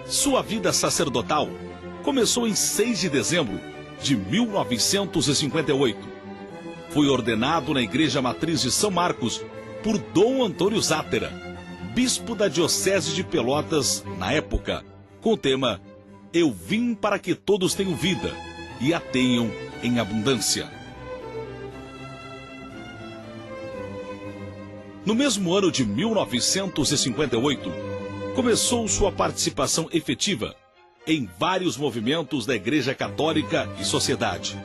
Sua vida sacerdotal começou em 6 de dezembro de 1958. Foi ordenado na Igreja Matriz de São Marcos por Dom Antônio Zátera, bispo da Diocese de Pelotas na época, com o tema "Eu vim para que todos tenham vida e a tenham em abundância". No mesmo ano de 1958, começou sua participação efetiva em vários movimentos da Igreja Católica e sociedade.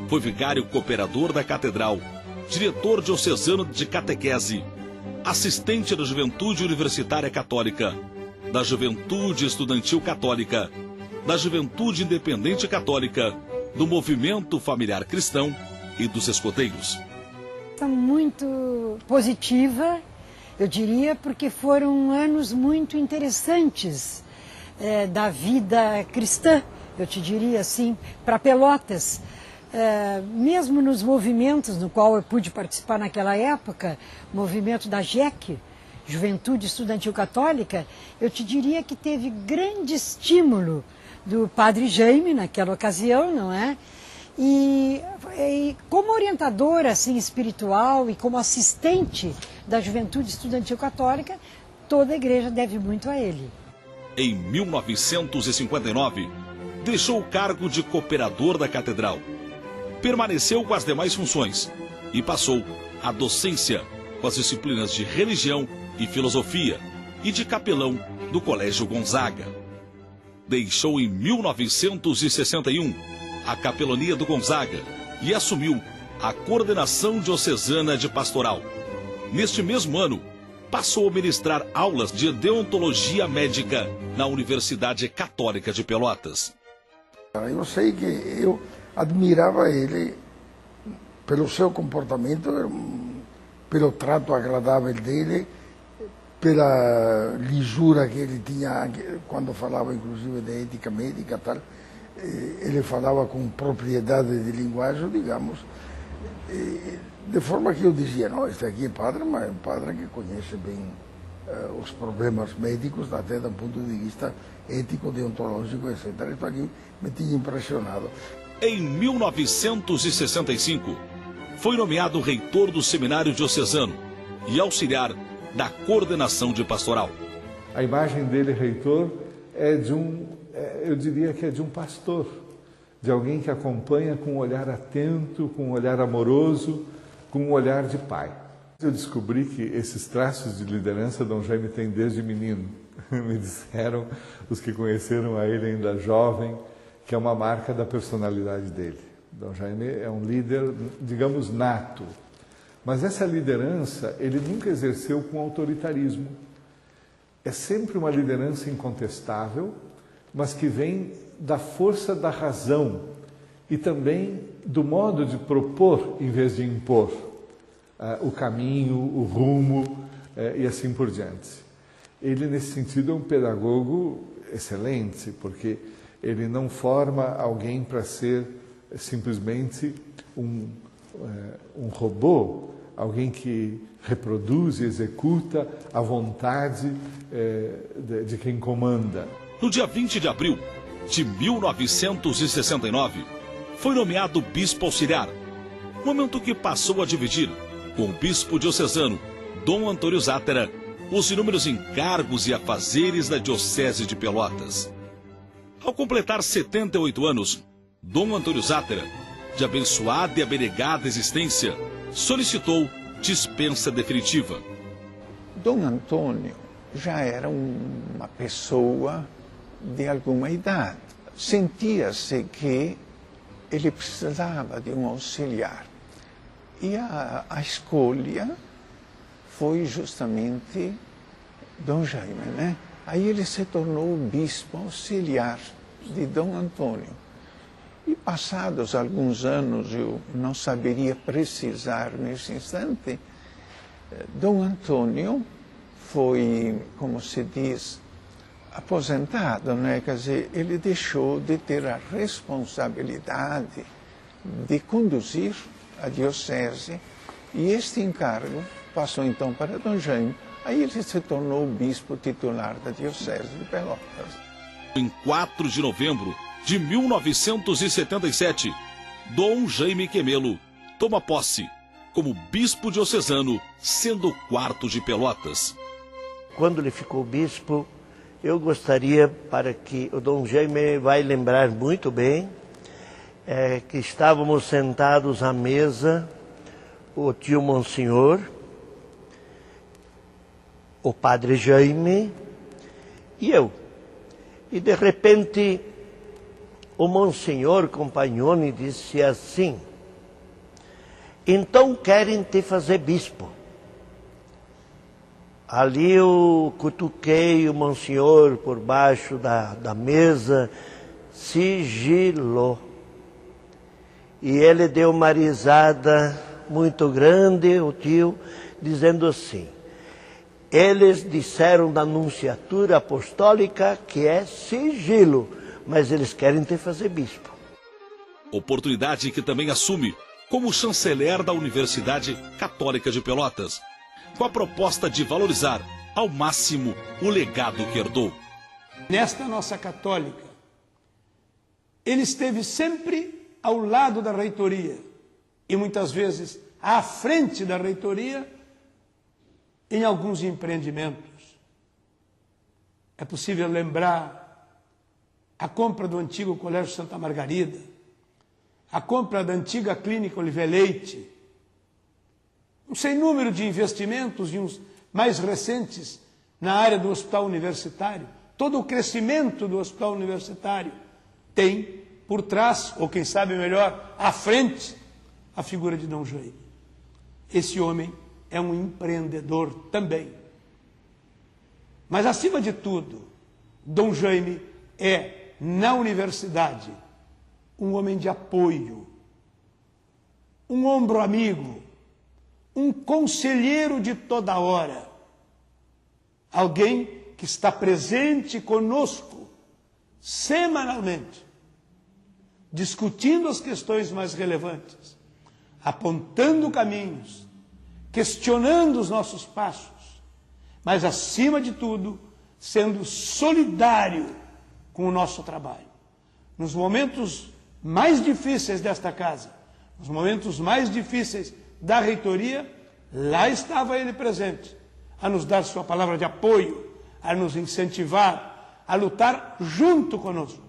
Foi vigário cooperador da Catedral, diretor diocesano de catequese, assistente da Juventude Universitária Católica, da Juventude Estudantil Católica, da Juventude Independente Católica, do Movimento Familiar Cristão e dos Escoteiros. Muito positiva, eu diria, porque foram anos muito interessantes da vida cristã, eu te diria assim, para Pelotas. Mesmo nos movimentos no qual eu pude participar naquela época, movimento da JEC, Juventude Estudantil Católica, eu te diria que teve grande estímulo do padre Jaime naquela ocasião, não é? E como orientadora assim, espiritual e como assistente da Juventude Estudantil Católica, toda a igreja deve muito a ele. Em 1959, deixou o cargo de cooperador da Catedral. Permaneceu com as demais funções e passou à docência com as disciplinas de religião e filosofia e de capelão do Colégio Gonzaga. Deixou em 1961 a capelania do Gonzaga e assumiu a coordenação diocesana de pastoral. Neste mesmo ano, passou a ministrar aulas de deontologia médica na Universidade Católica de Pelotas. Eu sei que eu admirava ele pelo seu comportamento, pelo trato agradável dele, pela lisura que ele tinha quando falava inclusive de ética médica, tal. Ele falava com propriedade de linguagem, digamos, de forma que eu dizia, não, este aqui é padre, mas é um padre que conhece bem os problemas médicos, até do ponto de vista ético, deontológico, etc. Isso aqui me tinha impressionado. Em 1965, foi nomeado reitor do Seminário Diocesano e auxiliar da coordenação de pastoral. A imagem dele, reitor, é de eu diria que é de um pastor, de alguém que acompanha com um olhar atento, com um olhar amoroso, com um olhar de pai. Eu descobri que esses traços de liderança Dom Jaime tem desde menino. Me disseram os que conheceram a ele ainda jovem, que é uma marca da personalidade dele. Dom Jaime é um líder, digamos, nato. Mas essa liderança ele nunca exerceu com autoritarismo. É sempre uma liderança incontestável, mas que vem da força da razão e também do modo de propor em vez de impor o caminho, o rumo e assim por diante. Ele, nesse sentido, é um pedagogo excelente, porque ele não forma alguém para ser simplesmente um robô, alguém que reproduz e executa a vontade de quem comanda. No dia 20 de abril de 1969, foi nomeado bispo auxiliar, momento que passou a dividir com o bispo diocesano, Dom Antônio Zátera, os inúmeros encargos e afazeres da Diocese de Pelotas. Ao completar 78 anos, Dom Antônio Zátera, de abençoada e abnegada existência, solicitou dispensa definitiva. Dom Antônio já era uma pessoa de alguma idade. Sentia-se que ele precisava de um auxiliar. E a escolha foi justamente Dom Jaime, né? Aí ele se tornou o bispo auxiliar de Dom Antônio. E passados alguns anos, eu não saberia precisar nesse instante, Dom Antônio foi, como se diz, aposentado, né? Quer dizer, ele deixou de ter a responsabilidade de conduzir a diocese e este encargo passou então para Dom Jaime. Aí ele se tornou o bispo titular da diocese de Pelotas. Em 4 de novembro de 1977, Dom Jaime Quemelo toma posse como bispo diocesano, sendo o 4º de Pelotas. Quando ele ficou bispo, eu gostaria, para que o Dom Jaime vai lembrar muito bem, que estávamos sentados à mesa, o tio Monsenhor, o padre Jaime e eu. E de repente o Monsenhor Compagnoni disse assim: então querem te fazer bispo. Ali eu cutuquei o Monsenhor por baixo da mesa, sigilou. E ele deu uma risada muito grande, o tio, dizendo assim: eles disseram da Nunciatura Apostólica que é sigilo, mas eles querem te fazer bispo. Oportunidade que também assume como chanceler da Universidade Católica de Pelotas, com a proposta de valorizar ao máximo o legado que herdou. Nesta nossa católica, ele esteve sempre ao lado da reitoria e muitas vezes à frente da reitoria em alguns empreendimentos. É possível lembrar a compra do antigo Colégio Santa Margarida, a compra da antiga Clínica Oliveira Leite, um sem número de investimentos e uns mais recentes na área do hospital universitário. Todo o crescimento do hospital universitário tem por trás, ou quem sabe melhor, à frente, a figura de Dom Jaime. Esse homem é um empreendedor também. Mas, acima de tudo, Dom Jaime é, na universidade, um homem de apoio, um ombro amigo, um conselheiro de toda hora, alguém que está presente conosco semanalmente, discutindo as questões mais relevantes, apontando caminhos, questionando os nossos passos, mas, acima de tudo, sendo solidário com o nosso trabalho. Nos momentos mais difíceis desta casa, nos momentos mais difíceis da reitoria, lá estava ele presente, a nos dar sua palavra de apoio, a nos incentivar, a lutar junto conosco,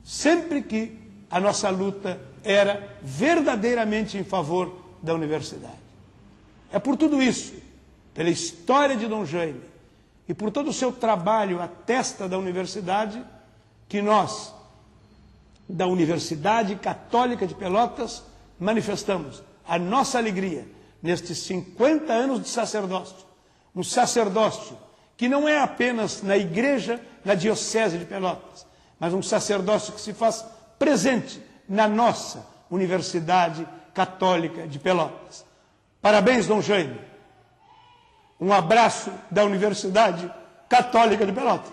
sempre que a nossa luta era verdadeiramente em favor da universidade. É por tudo isso, pela história de Dom Jaime e por todo o seu trabalho à testa da universidade, que nós, da Universidade Católica de Pelotas, manifestamos a nossa alegria nestes 50 anos de sacerdócio. Um sacerdócio que não é apenas na igreja, na diocese de Pelotas, mas um sacerdócio que se faz presente na nossa Universidade Católica de Pelotas. Parabéns, Dom Jaime. Um abraço da Universidade Católica de Pelotas.